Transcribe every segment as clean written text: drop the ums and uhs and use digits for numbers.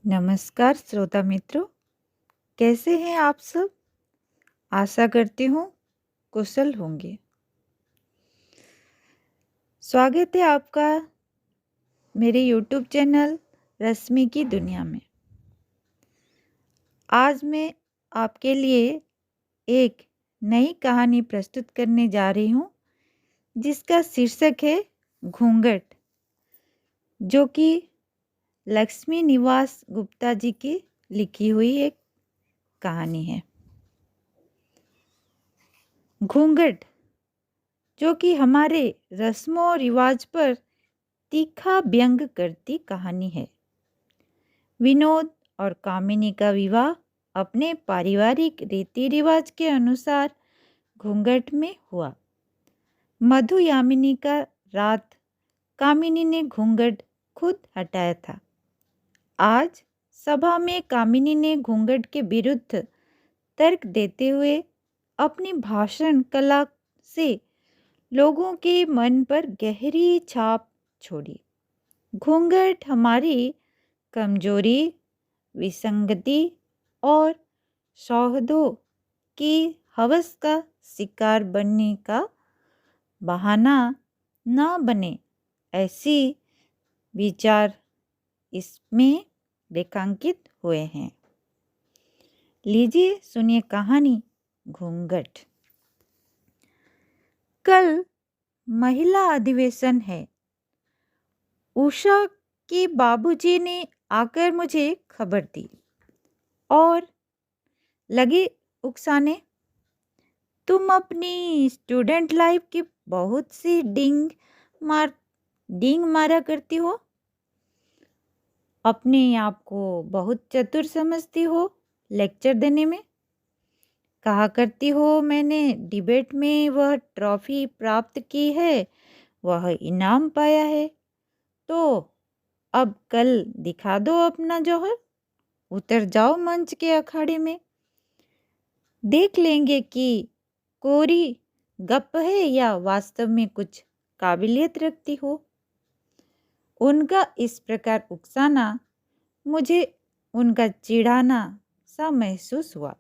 नमस्कार श्रोता मित्रों, कैसे हैं आप सब। आशा करती हूँ कुशल होंगे। स्वागत है आपका मेरे YouTube चैनल रश्मि की दुनिया में। आज मैं आपके लिए एक नई कहानी प्रस्तुत करने जा रही हूँ जिसका शीर्षक है घूंघट, जो कि लक्ष्मी निवास गुप्ता जी की लिखी हुई एक कहानी है। घूंघट, जो कि हमारे रस्मों और रिवाज पर तीखा व्यंग करती कहानी है। विनोद और कामिनी का विवाह अपने पारिवारिक रीति रिवाज के अनुसार घूंघट में हुआ। मधु यामिनी का रात कामिनी ने घूंघट खुद हटाया था। आज सभा में कामिनी ने घूंघट के विरुद्ध तर्क देते हुए अपनी भाषण कला से लोगों के मन पर गहरी छाप छोड़ी। घूंघट हमारी कमजोरी, विसंगति और सौहार्दों की हवस का शिकार बनने का बहाना न बने, ऐसी विचार इसमें रेखांकित हुए हैं। लीजिए सुनिए कहानी घूंघट। कल महिला अधिवेशन है। उषा के बाबूजी ने आकर मुझे खबर दी और लगे उकसाने, तुम अपनी स्टूडेंट लाइफ की बहुत सी डिंग मारा करती हो, अपने आप को बहुत चतुर समझती हो, लेक्चर देने में कहा करती हो मैंने डिबेट में वह ट्रॉफी प्राप्त की है, वह इनाम पाया है, तो अब कल दिखा दो अपना जौहर, उतर जाओ मंच के अखाड़े में, देख लेंगे कि कोरी गप है या वास्तव में कुछ काबिलियत रखती हो। उनका इस प्रकार उकसाना मुझे उनका चिढ़ाना सा महसूस हुआ।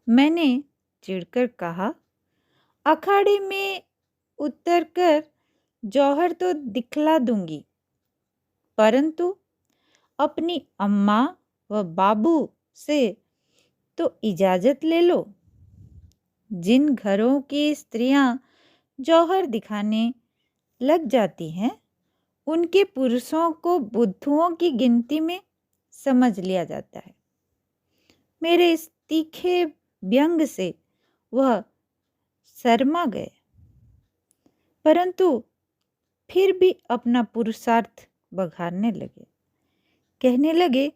मैंने चिढ़कर कहा, अखाड़े में उतरकर जौहर तो दिखला दूंगी, परंतु अपनी अम्मा व बाबू से तो इजाज़त ले लो। जिन घरों की स्त्रियां जौहर दिखाने लग जाती हैं, उनके पुरुषों को बुद्धुओं की गिनती में समझ लिया जाता है। मेरे इस तीखे व्यंग से वह शर्मा गए, परंतु फिर भी अपना पुरुषार्थ बघारने लगे। कहने लगे,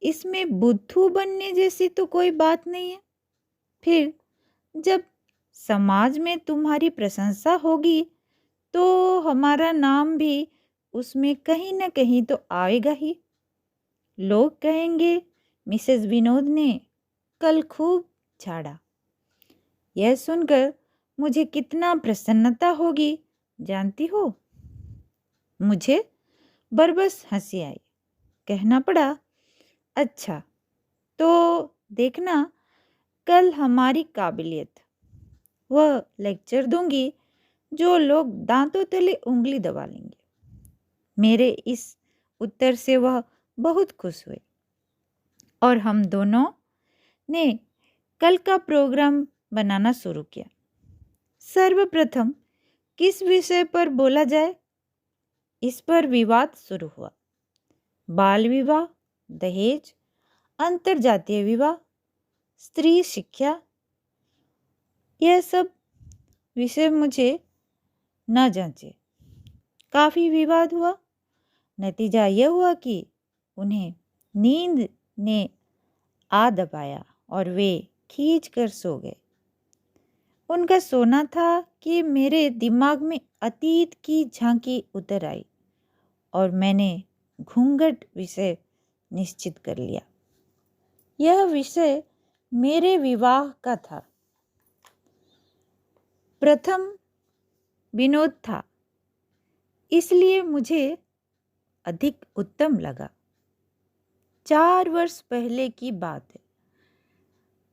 इसमें बुद्धू बनने जैसी तो कोई बात नहीं है। फिर जब समाज में तुम्हारी प्रशंसा होगी तो हमारा नाम भी उसमें कहीं न कहीं तो आएगा ही। लोग कहेंगे, मिसेस विनोद ने कल खूब झाड़ा। यह सुनकर मुझे कितना प्रसन्नता होगी जानती हो। मुझे बरबस हंसी आई। कहना पड़ा, अच्छा तो देखना कल हमारी काबिलियत। वह लेक्चर दूंगी जो लोग दांतों तले उंगली दबा लेंगे। मेरे इस उत्तर से वह बहुत खुश हुए और हम दोनों ने कल का प्रोग्राम बनाना शुरू किया। सर्वप्रथम किस विषय पर बोला जाए, इस पर विवाद शुरू हुआ। बाल विवाह, दहेज, अंतरजातीय विवाह, स्त्री शिक्षा, यह सब विषय मुझे न जांचे। काफ़ी विवाद हुआ। नतीजा यह हुआ कि उन्हें नींद ने आ दबाया और वे खींच कर सो गए। उनका सोना था कि मेरे दिमाग में अतीत की झांकी उतर आई और मैंने घूंघट विषय निश्चित कर लिया। यह विषय मेरे विवाह का था। प्रथम विनोद था, इसलिए मुझे अधिक उत्तम लगा। 4 वर्ष पहले की बात है।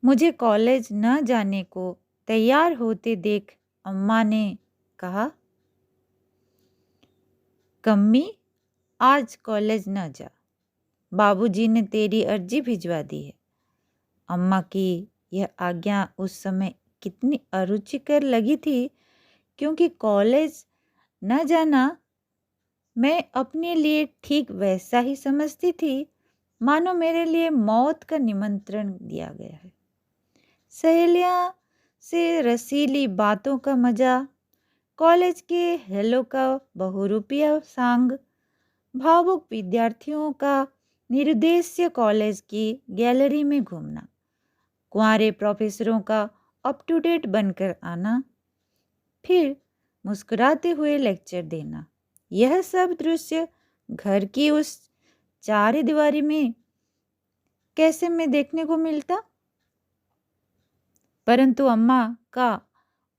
मुझे कॉलेज न जाने को तैयार होते देख अम्मा ने कहा, कम्मी आज कॉलेज न जा, बाबूजी ने तेरी अर्जी भिजवा दी है। अम्मा की यह आज्ञा उस समय कितनी अरुचिकर लगी थी, क्योंकि कॉलेज न जाना मैं अपने लिए ठीक वैसा ही समझती थी मानो मेरे लिए मौत का निमंत्रण दिया गया है। सहेलियां से रसीली बातों का मजा, कॉलेज के हेलो का बहुरूपिया सांग, भावुक विद्यार्थियों का निरुद्देश्य कॉलेज की गैलरी में घूमना, कुंवारे प्रोफेसरों का अप टू डेट बनकर आना, फिर मुस्कुराते हुए लेक्चर देना, यह सब दृश्य घर की उस चार दीवारी में कैसे में देखने को मिलता। परंतु अम्मा का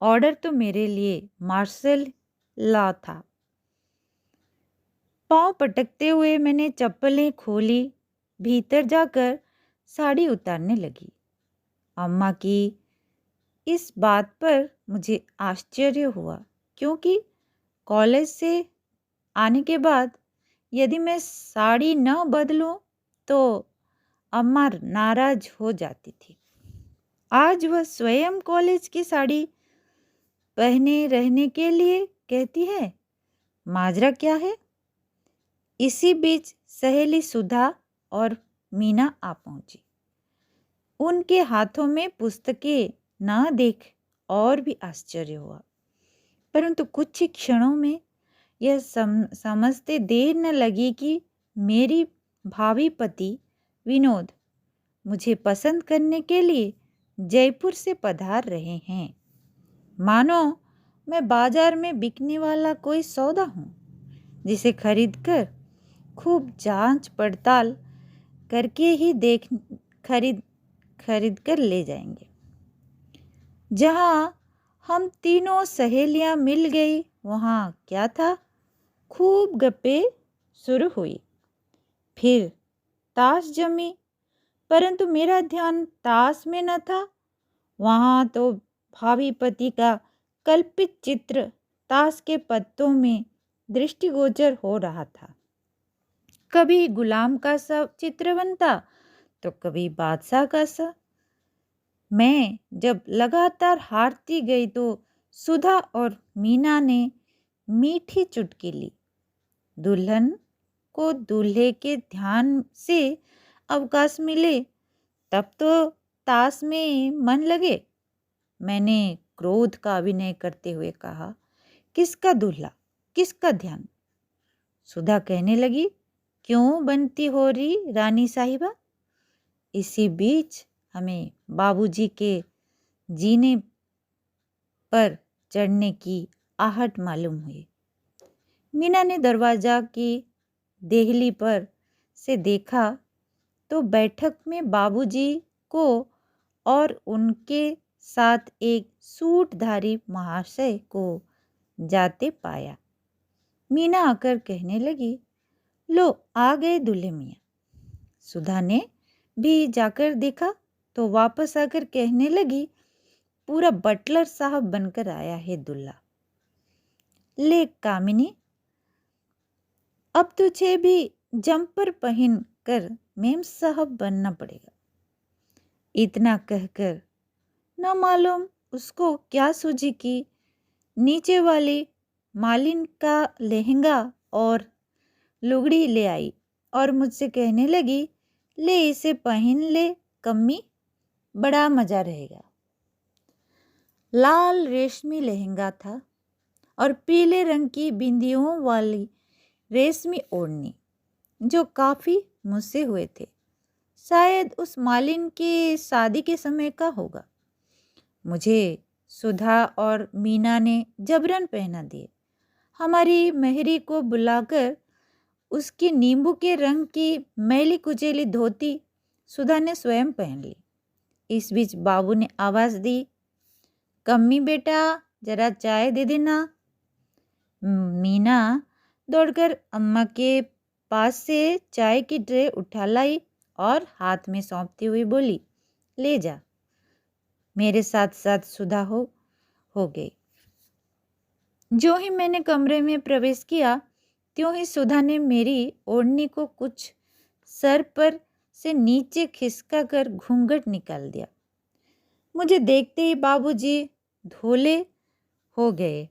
ऑर्डर तो मेरे लिए मार्शल लॉ था। पांव पटकते हुए मैंने चप्पलें खोली, भीतर जाकर साड़ी उतारने लगी। अम्मा की इस बात पर मुझे आश्चर्य हुआ, क्योंकि कॉलेज से आने के बाद यदि मैं साड़ी न बदलूं तो अम्मा नाराज हो जाती थी। आज वह स्वयं कॉलेज की साड़ी पहने रहने के लिए कहती है। माजरा क्या है? इसी बीच सहेली सुधा और मीना आ पहुंची। उनके हाथों में पुस्तकें ना देख और भी आश्चर्य हुआ, परंतु कुछ ही क्षणों में यह समझते देर न लगी कि मेरी भावी पति विनोद मुझे पसंद करने के लिए जयपुर से पधार रहे हैं। मानो मैं बाजार में बिकने वाला कोई सौदा हूँ, जिसे खरीदकर खूब जांच पड़ताल करके ही खरीद कर ले जाएंगे। जहाँ हम तीनों सहेलियां मिल गई, वहाँ क्या था, खूब गप्पे शुरू हुई। फिर ताश जमी, परंतु मेरा ध्यान ताश में न था। वहाँ तो भावी पति का कल्पित चित्र ताश के पत्तों में दृष्टिगोचर हो रहा था। कभी गुलाम का सा चित्र बनता तो कभी बादशाह का सा। मैं जब लगातार हारती गई तो सुधा और मीना ने मीठी चुटकी ली। दुल्हन को दूल्हे के ध्यान से अवकाश मिले तब तो ताश में मन लगे। मैंने क्रोध का अभिनय करते हुए कहा, किसका दूल्हा, किसका ध्यान? सुधा कहने लगी, क्यों बनती हो रही रानी साहिबा? इसी बीच हमें बाबूजी के जीने पर चढ़ने की आहट मालूम हुई। मीना ने दरवाजा की देहली पर से देखा तो बैठक में बाबूजी को और उनके साथ एक सूटधारी महाशय को जाते पाया। मीना आकर कहने लगी, लो आ गए दूल्हे मियाँ। सुधा ने भी जाकर देखा तो वापस आकर कहने लगी, पूरा बटलर साहब बनकर आया है दूल्हा। ले कामिनी, अब तुझे भी जंपर पहन कर मेम साहब बनना पड़ेगा। इतना कहकर न मालूम उसको क्या सूझी कि नीचे वाली मालिन का लहंगा और लुगड़ी ले आई और मुझसे कहने लगी, ले इसे पहन ले कम्मी, बड़ा मजा रहेगा। लाल रेशमी लहंगा था और पीले रंग की बिंदियों वाली रेशमी ओढ़नी जो काफी मुझसे हुए थे। शायद उस मालिन की शादी के समय का होगा। मुझे सुधा और मीना ने जबरन पहना दिए। हमारी मेहरी को बुलाकर उसकी नींबू के रंग की मैली कुचेली धोती सुधा ने स्वयं पहन ली। इस बीच बाबू ने आवाज़ दी, कम्मी बेटा जरा चाय दे देना। मीना दौड़कर अम्मा के पास से चाय की ट्रे उठा लाई और हाथ में सौंपती हुई बोली, ले जा। मेरे साथ साथ सुधा हो गई। जो ही मैंने कमरे में प्रवेश किया त्यों ही सुधा ने मेरी ओढ़नी को कुछ सर पर से नीचे खिसका कर घूंघट निकाल दिया। मुझे देखते ही बाबूजी धोले हो गए।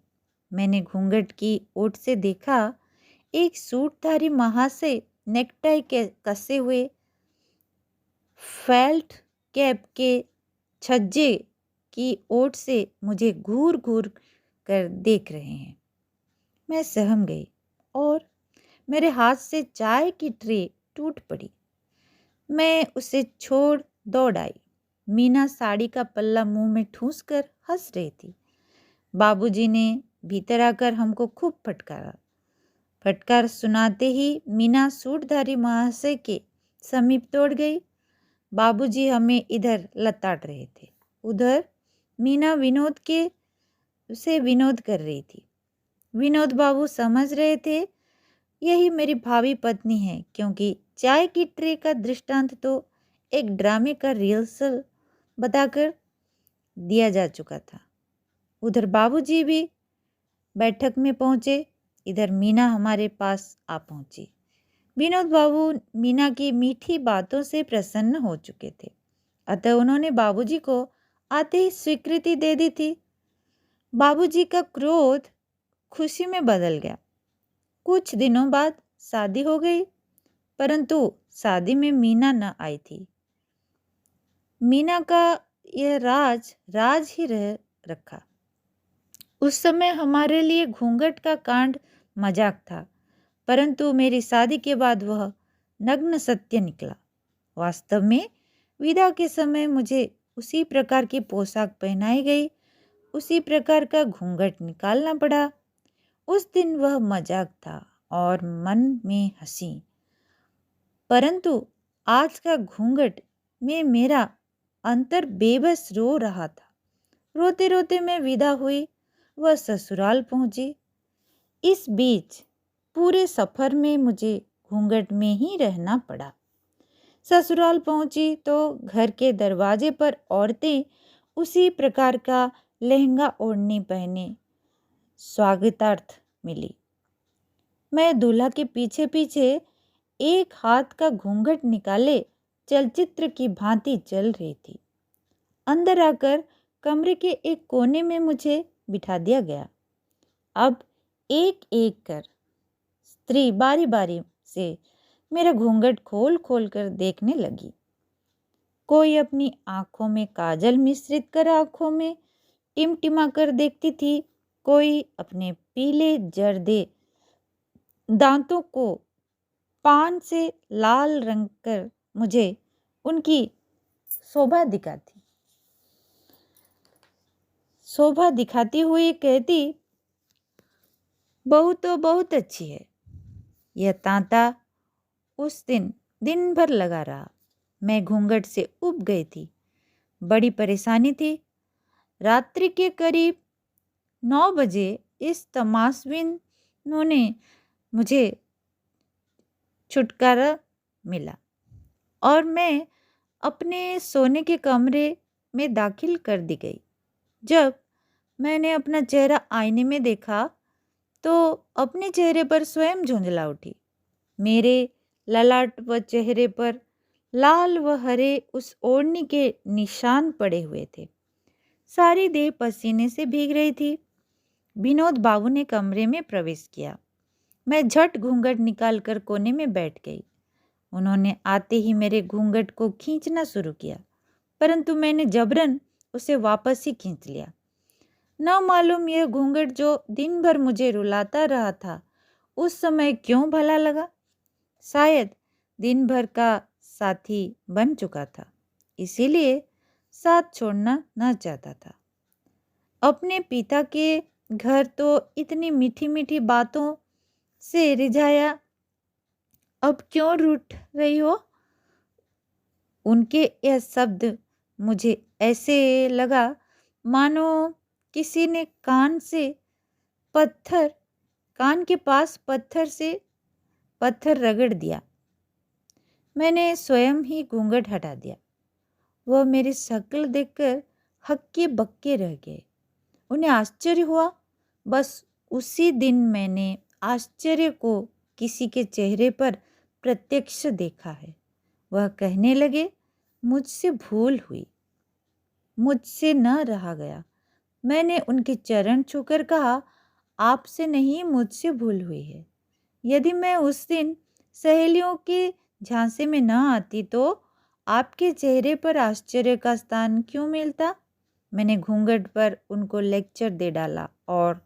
मैंने घूंघट की ओट से देखा एक सूटधारी महाशय नेकटाई के कसे हुए फेल्ट कैप के छज्जे की ओट से मुझे घूर घूर कर देख रहे हैं। मैं सहम गई और मेरे हाथ से चाय की ट्रे टूट पड़ी। मैं उसे छोड़ दौड़ आई। मीना साड़ी का पल्ला मुंह में ठूंस कर हंस रही थी। बाबूजी ने भीतर आकर हमको खूब फटकारा। फटकार सुनाते ही मीना सूटधारी महाशय के समीप दौड़ गई। बाबूजी हमें इधर लताड़ रहे थे, उधर मीना विनोद कर रही थी। विनोद बाबू समझ रहे थे यही मेरी भावी पत्नी है, क्योंकि चाय की ट्रे का दृष्टांत तो एक ड्रामे का रिहर्सल बताकर दिया जा चुका था। उधर बाबूजी भी बैठक में पहुंचे, इधर मीना हमारे पास आ पहुंची। विनोद बाबू मीना की मीठी बातों से प्रसन्न हो चुके थे, अतः उन्होंने बाबूजी को आते ही स्वीकृति दे दी थी। बाबूजी का क्रोध खुशी में बदल गया। कुछ दिनों बाद शादी हो गई, परंतु शादी में मीना न आई थी। मीना का यह राज ही रह रखा। उस समय हमारे लिए घूंघट का कांड मजाक था, परंतु मेरी शादी के बाद वह नग्न सत्य निकला। वास्तव में विदा के समय मुझे उसी प्रकार की पोशाक पहनाई गई, उसी प्रकार का घूंघट निकालना पड़ा। उस दिन वह मजाक था और मन में हंसी, परंतु आज का घूंघट में मेरा अंतर बेबस रो रहा था। रोते रोते मैं विदा हुई, वह ससुराल पहुंची। इस बीच पूरे सफर में मुझे घूंघट में ही रहना पड़ा। ससुराल पहुंची तो घर के दरवाजे पर औरतें उसी प्रकार का लहंगा ओढ़नी पहने स्वागतार्थ मिली। मैं दूल्हा के पीछे पीछे एक हाथ का घूंघट निकाले चलचित्र की भांति चल रही थी। अंदर आकर कमरे के एक कोने में मुझे बिठा दिया गया। अब एक एक कर स्त्री बारी बारी से मेरा घूंघट खोल खोल कर देखने लगी। कोई अपनी आंखों में काजल मिश्रित कर आंखों में टिमटिमा कर देखती थी, कोई अपने पीले जर्दे दांतों को पान से लाल रंग कर मुझे उनकी शोभा दिखाती हुई कहती, बहू तो बहुत अच्छी है। यह तांता उस दिन भर लगा रहा। मैं घूंघट से उब गई थी। बड़ी परेशानी थी। रात्रि के करीब 9 बजे इस तमाशबीनों ने मुझे छुटकारा मिला और मैं अपने सोने के कमरे में दाखिल कर दी गई। जब मैंने अपना चेहरा आईने में देखा तो अपने चेहरे पर स्वयं झुंझला उठी। मेरे ललाट व चेहरे पर लाल व हरे उस ओढ़नी के निशान पड़े हुए थे। सारी देह पसीने से भीग रही थी। विनोद बाबू ने कमरे में प्रवेश किया। मैं झट घूंघट निकालकर कोने में बैठ गई। उन्होंने आते ही मेरे घूंघट को खींचना शुरू किया, परंतु मैंने जबरन उसे वापस ही खींच लिया। न मालूम यह घूंघट जो दिन भर मुझे रुलाता रहा था उस समय क्यों भला लगा। शायद दिन भर का साथी बन चुका था, इसीलिए साथ छोड़ना न चाहता था। अपने पिता के घर तो इतनी मीठी मीठी बातों से रिझाया, अब क्यों रूठ रही हो। उनके यह शब्द मुझे ऐसे लगा मानो किसी ने कान के पास पत्थर रगड़ दिया। मैंने स्वयं ही घूंघट हटा दिया। वह मेरी शक्ल देखकर हक्के बक्के रह गए। उन्हें आश्चर्य हुआ। बस उसी दिन मैंने आश्चर्य को किसी के चेहरे पर प्रत्यक्ष देखा है। वह कहने लगे, मुझसे भूल हुई, मुझसे न रहा गया। मैंने उनके चरण छूकर कहा, आपसे नहीं, मुझसे भूल हुई है। यदि मैं उस दिन सहेलियों के झांसे में न आती तो आपके चेहरे पर आश्चर्य का स्थान क्यों मिलता? मैंने घूंघट पर उनको लेक्चर दे डाला और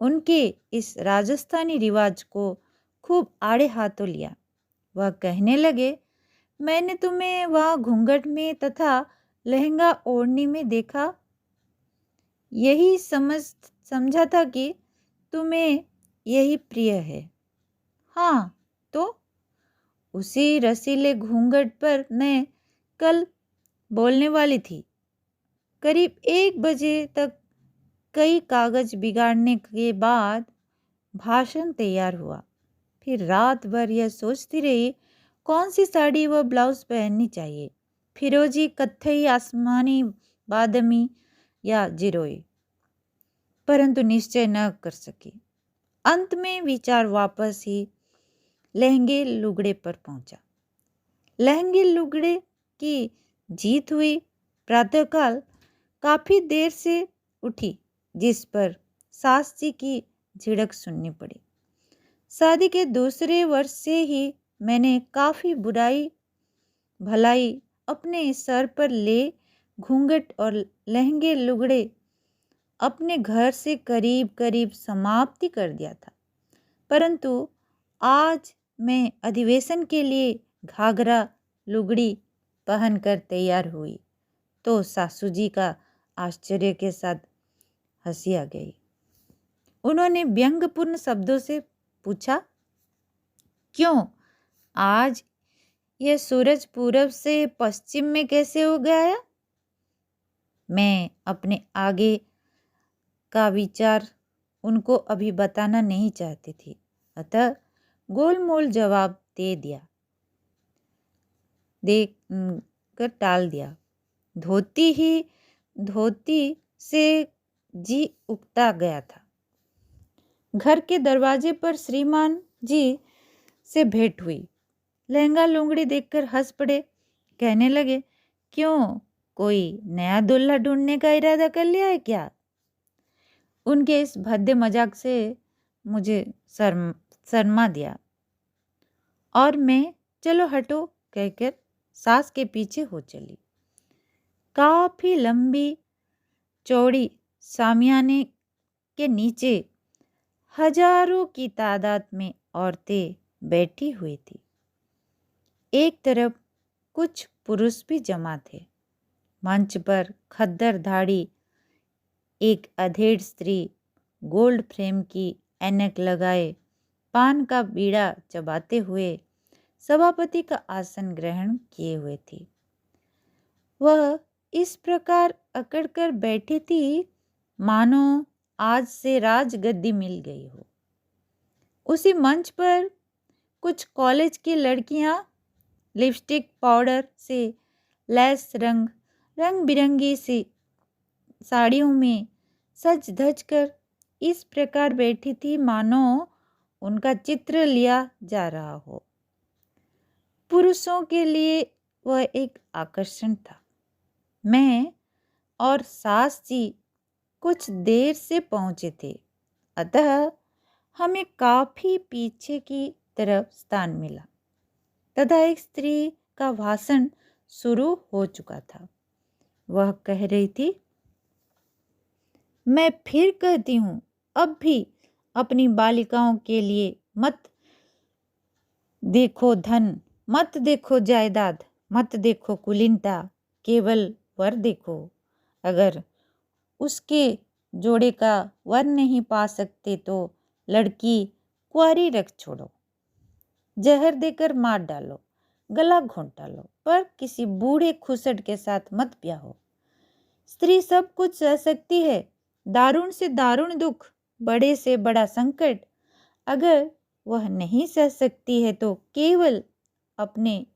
उनके इस राजस्थानी रिवाज को खूब आड़े हाथों लिया। वह कहने लगे, मैंने तुम्हें वहाँ घूंघट में तथा लहंगा ओढ़नी में देखा, यही समझा था कि तुम्हें यही प्रिय है। हाँ तो उसी रसीले घूंघट पर मैं कल बोलने वाली थी। करीब 1 बजे तक कई कागज बिगाड़ने के बाद भाषण तैयार हुआ। फिर रात भर यह सोचती रही कौन सी साड़ी व ब्लाउज पहननी चाहिए, फिरोजी, कत्थई, आसमानी, बादामी या जिरोई, परंतु निश्चय न कर सकी। अंत में विचार वापस ही लहंगे लुगड़े पर पहुंचा। लहंगे लुगड़े की जीत हुई। प्रातःकाल काफी देर से उठी, जिस पर सास जी की झिड़क सुननी पड़ी। शादी के दूसरे वर्ष से ही मैंने काफी बुराई भलाई अपने सर पर ले घूंघट और लहंगे लुगड़े अपने घर से करीब करीब समाप्ति कर दिया था। परंतु आज मैं अधिवेशन के लिए घाघरा लुगड़ी पहनकर तैयार हुई तो सासू जी का आश्चर्य के साथ हंसी आ गई। उन्होंने व्यंग्यपूर्ण शब्दों से पूछा, क्यों आज यह सूरज पूरब से पश्चिम में कैसे हो गया? मैं अपने आगे का विचार उनको अभी बताना नहीं चाहती थी, अतः गोलमोल जवाब दे कर टाल दिया। धोती से जी उगता गया था। घर के दरवाजे पर श्रीमान जी से भेंट हुई। लहंगा लुंगड़ी देखकर हंस पड़े। कहने लगे, क्यों, कोई नया दूल्हा ढूंढने का इरादा कर लिया है क्या? उनके इस भद्दे मजाक से मुझे शर्मा दिया और मैं चलो हटो कहकर सास के पीछे हो चली। काफी लंबी चौड़ी सामियाने के नीचे हजारों की तादाद में औरतें बैठी हुई थी। एक तरफ कुछ पुरुष भी जमा थे। मंच पर खद्दर दाढ़ी एक अधेड़ स्त्री गोल्ड फ्रेम की ऐनक लगाए पान का बीड़ा चबाते हुए सभापति का आसन ग्रहण किए हुए थी। वह इस प्रकार अकड़कर बैठी थी मानो आज से राजगद्दी मिल गई हो। उसी मंच पर कुछ कॉलेज की लड़कियां लिपस्टिक पाउडर से लैस रंग बिरंगी सी साड़ियों में सज धज कर इस प्रकार बैठी थी मानो उनका चित्र लिया जा रहा हो। पुरुषों के लिए वह एक आकर्षण था। मैं और सास जी कुछ देर से पहुंचे थे, अतः हमें काफी पीछे की तरफ स्थान मिला तथा एक स्त्री का भाषण शुरू हो चुका था। वह कह रही थी, मैं फिर कहती हूँ, अब भी अपनी बालिकाओं के लिए मत देखो धन, मत देखो जायदाद, मत देखो कुलीनता, केवल वर देखो। अगर उसके जोड़े का वर नहीं पा सकते तो लड़की कुंवारी रख छोड़ो, जहर देकर मार डालो, गला घोंट डालो, पर किसी बूढ़े खुसट के साथ मत ब्याहो। स्त्री सब कुछ सह सकती है, दारुण से दारुण दुख, बड़े से बड़ा संकट। अगर वह नहीं सह सकती है तो केवल अपने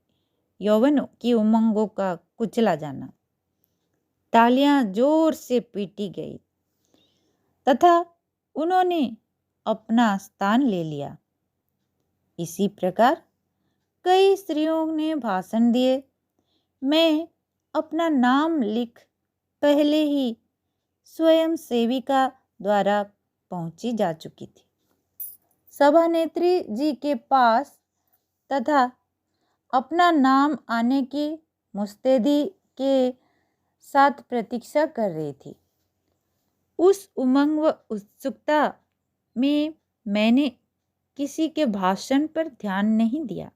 यौवन की उमंगों का कुचला जाना। तालियां जोर से पीटी गई तथा उन्होंने अपना स्थान ले लिया। इसी प्रकार कई स्त्रियों ने भाषण दिए। मैं अपना नाम लिख पहले ही स्वयं सेविका द्वारा पहुंची जा चुकी थी। सभानेत्री जी के पास तथा अपना नाम आने की मुस्तैदी के साथ प्रतीक्षा कर रही थी। उस उमंग व उत्सुकता में मैंने किसी के भाषण पर ध्यान नहीं दिया।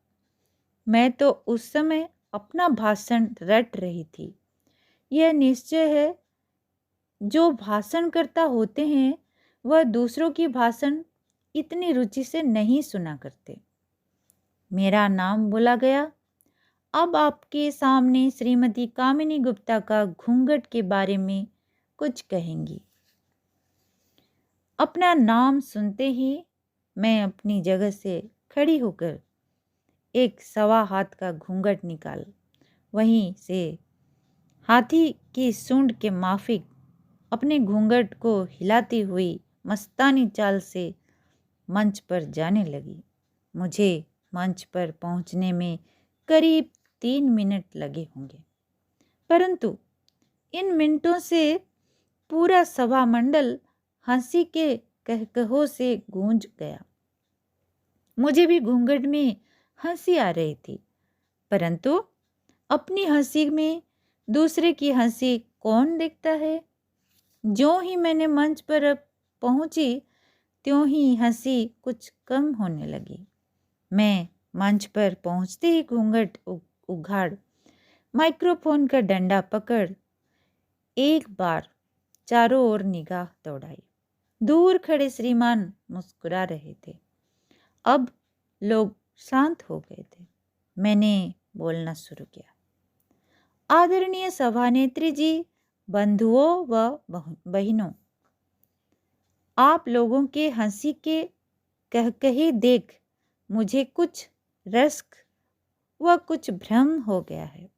मैं तो उस समय अपना भाषण रट रही थी। यह निश्चय है, जो भाषणकर्ता होते हैं वह दूसरों की भाषण इतनी रुचि से नहीं सुना करते। मेरा नाम बोला गया। अब आपके सामने श्रीमती कामिनी गुप्ता का घूंघट के बारे में कुछ कहेंगी। अपना नाम सुनते ही मैं अपनी जगह से खड़ी होकर एक 1.25 हाथ का घूंघट निकाल वहीं से हाथी की सूंड के माफिक अपने घूंघट को हिलाती हुई मस्तानी चाल से मंच पर जाने लगी। मुझे मंच पर पहुंचने में करीब 3 मिनट लगे होंगे, परंतु इन मिनटों से पूरा सभा मंडल हंसी के कहकहों से गूंज गया। मुझे भी घूंघट में हंसी आ रही थी, परंतु अपनी हंसी में दूसरे की हंसी कौन देखता है। ज्यों ही मैंने मंच पर पहुंची त्यों ही हंसी कुछ कम होने लगी। मैं मंच पर पहुंचते ही घूंघट उघाड़ माइक्रोफोन का डंडा पकड़ एक बार चारों ओर निगाह दौड़ाई। दूर खड़े श्रीमान मुस्कुरा रहे थे। अब लोग शांत हो गए थे। मैंने बोलना शुरू किया। आदरणीय सभानेत्री जी, बंधुओं व बहनों, आप लोगों के हंसी के कहकहे देख मुझे कुछ रश्क व कुछ भ्रम हो गया है।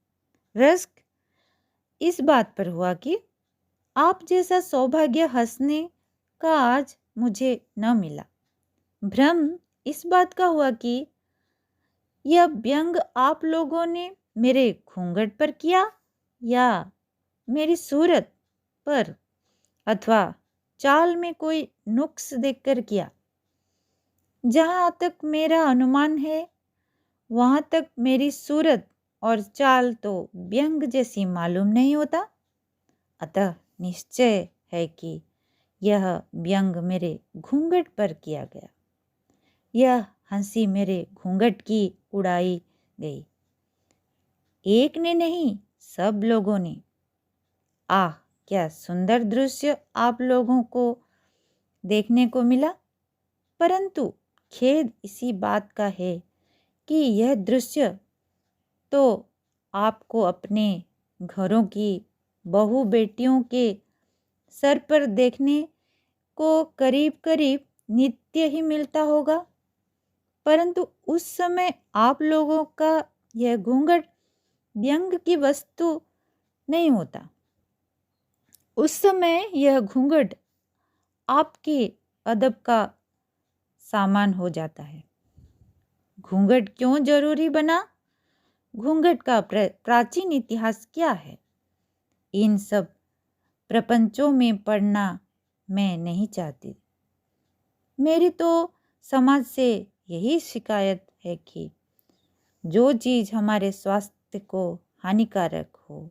रश्क इस बात पर हुआ कि आप जैसा सौभाग्य हंसने का आज मुझे न मिला। भ्रम इस बात का हुआ कि यह व्यंग आप लोगों ने मेरे घूंघट पर किया या मेरी सूरत पर अथवा चाल में कोई नुक्स देखकर किया। जहाँ तक मेरा अनुमान है वहाँ तक मेरी सूरत और चाल तो व्यंग जैसी मालूम नहीं होता। अतः निश्चय है कि यह व्यंग मेरे घूंघट पर किया गया। यह हंसी मेरे घूंघट की उड़ाई गई। एक ने नहीं, सब लोगों ने। आह, क्या सुंदर दृश्य आप लोगों को देखने को मिला। परंतु खेद इसी बात का है कि यह दृश्य तो आपको अपने घरों की बहू बेटियों के सर पर देखने को करीब करीब नित्य ही मिलता होगा, परंतु उस समय आप लोगों का यह घूंघट व्यंग की वस्तु नहीं होता। उस समय यह घूंघट आपके अदब का सामान हो जाता है। घूंघट क्यों जरूरी बना? घूंघट का प्राचीन इतिहास क्या है? इन सब प्रपंचों में पढ़ना मैं नहीं चाहती। मेरी तो समाज से यही शिकायत है कि जो चीज़ हमारे स्वास्थ्य को हानिकारक हो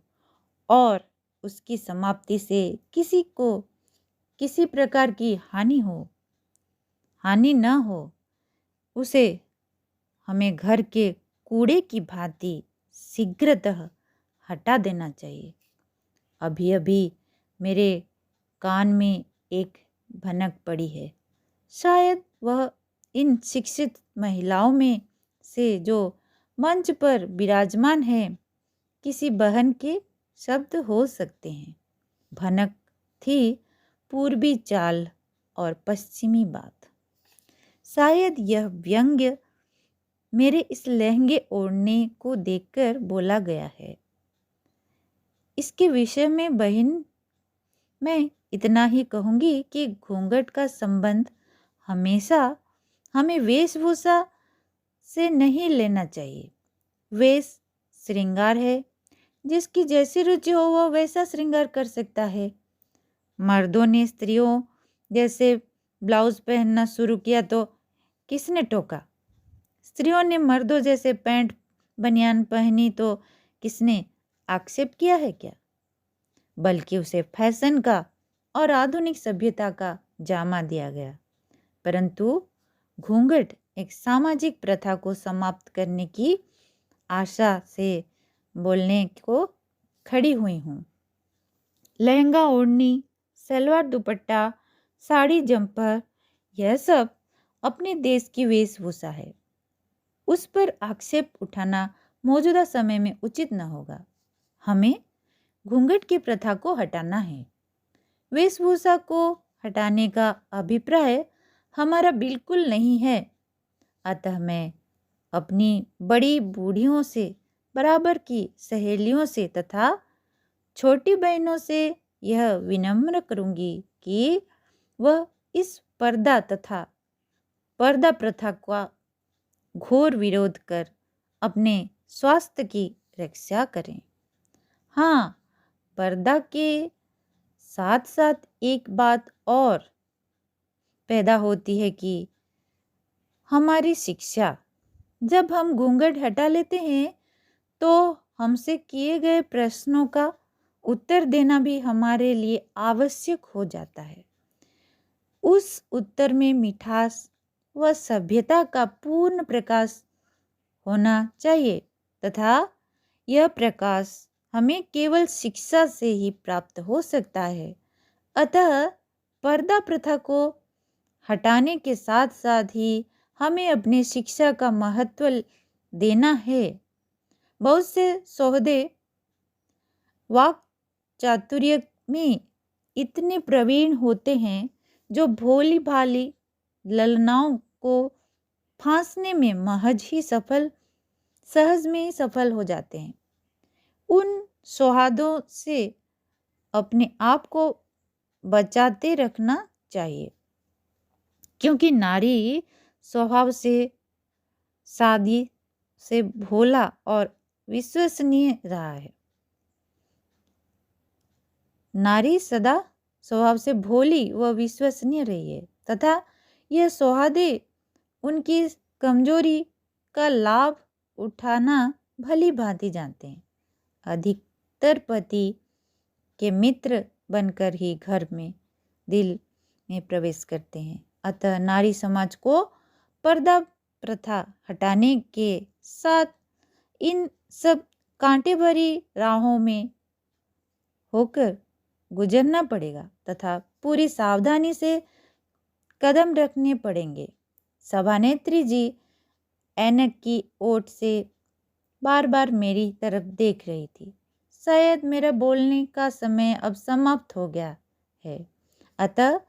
और उसकी समाप्ति से किसी को किसी प्रकार की हानि न हो, उसे हमें घर के कूड़े की भांति शीघ्रतः हटा देना चाहिए। अभी अभी मेरे कान में एक भनक पड़ी है। शायद वह इन शिक्षित महिलाओं में से जो मंच पर विराजमान है किसी बहन के शब्द हो सकते हैं। भनक थी पूर्वी चाल और पश्चिमी बात। शायद यह व्यंग्य मेरे इस लहंगे ओढ़ने को देखकर बोला गया है। इसके विषय में बहन मैं इतना ही कहूँगी कि घूंघट का संबंध हमेशा हमें वेशभूषा से नहीं लेना चाहिए। वेश श्रृंगार है, जिसकी जैसी रुचि हो वह वैसा श्रृंगार कर सकता है। मर्दों ने स्त्रियों जैसे ब्लाउज पहनना शुरू किया तो किसने टोका? स्त्रियों ने मर्दों जैसे पैंट बनियान पहनी तो किसने आक्षेप किया है क्या? बल्कि उसे फैशन का और आधुनिक सभ्यता का जामा दिया गया। परंतु घूंघट एक सामाजिक प्रथा को समाप्त करने की आशा से बोलने को खड़ी हुई हूँ। लहंगा ओढ़नी, सलवार दुपट्टा, साड़ी जंपर, यह सब अपने देश की वेशभूषा है। उस पर आक्षेप उठाना मौजूदा समय में उचित न होगा। हमें घूंघट की प्रथा को हटाना है। वेशभूषा को हटाने का अभिप्राय हमारा बिल्कुल नहीं है। अतः मैं अपनी बड़ी बूढ़ियों से, बराबर की सहेलियों से तथा छोटी बहनों से यह विनम्र करूंगी कि वह इस पर्दा तथा पर्दा प्रथा का घोर विरोध कर अपने स्वास्थ्य की रक्षा करें। हाँ, पर्दा के साथ साथ एक बात और पैदा होती है कि हमारी शिक्षा। जब हम घूंघट हटा लेते हैं तो हमसे किए गए प्रश्नों का उत्तर देना भी हमारे लिए आवश्यक हो जाता है। उस उत्तर में मिठास व सभ्यता का पूर्ण प्रकाश होना चाहिए तथा यह प्रकाश हमें केवल शिक्षा से ही प्राप्त हो सकता है। अतः पर्दा प्रथा को हटाने के साथ साथ ही हमें अपनी शिक्षा का महत्व देना है। बहुत से सौदे वाक चातुर्य में इतने प्रवीण होते हैं जो भोली भाली ललनाओं को फांसने में सहज में ही सफल हो जाते हैं। उन सौहार्दों से अपने आप को बचाते रखना चाहिए, क्योंकि नारी स्वभाव से सादी से भोला और विश्वसनीय रहा है। नारी सदा स्वभाव से भोली व विश्वसनीय रही है तथा यह सौहार्दे उनकी कमजोरी का लाभ उठाना भली भांति जानते हैं। अधिकतर पति के मित्र बनकर ही घर में दिल में प्रवेश करते हैं। अतः नारी समाज को पर्दा प्रथा हटाने के साथ इन सब कांटे भरी राहों में होकर गुजरना पड़ेगा तथा पूरी सावधानी से कदम रखने पड़ेंगे। सभानेत्री जी ऐनक की ओट से बार बार मेरी तरफ देख रही थी। शायद मेरा बोलने का समय अब समाप्त हो गया है, अतः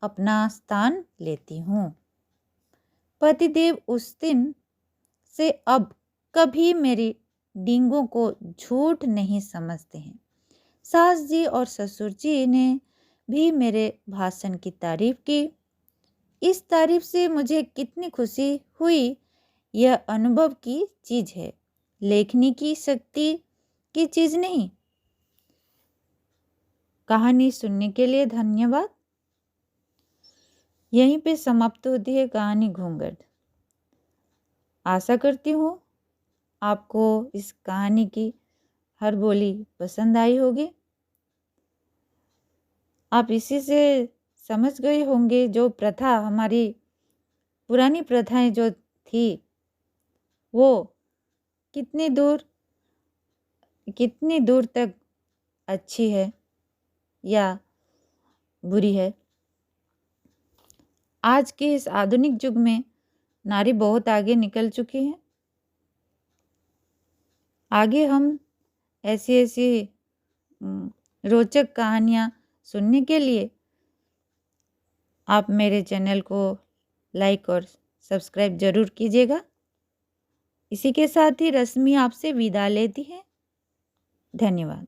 अपना स्थान लेती हूँ। पतिदेव उस दिन से अब कभी मेरी डींगों को झूठ नहीं समझते हैं। सास जी और ससुर जी ने भी मेरे भाषण की तारीफ की। इस तारीफ से मुझे कितनी खुशी हुई यह अनुभव की चीज है, लेखनी की शक्ति की चीज नहीं। कहानी सुनने के लिए धन्यवाद। यहीं पे समाप्त होती है कहानी घूंघट। आशा करती हूँ आपको इस कहानी की हर बोली पसंद आई होगी। आप इसी से समझ गए होंगे जो प्रथा हमारी पुरानी प्रथाएं जो थी वो कितनी दूर तक अच्छी है या बुरी है। आज के इस आधुनिक युग में नारी बहुत आगे निकल चुकी है। आगे हम ऐसी रोचक कहानियाँ सुनने के लिए आप मेरे चैनल को लाइक और सब्सक्राइब जरूर कीजिएगा। इसी के साथ ही रश्मि आपसे विदा लेती है। धन्यवाद।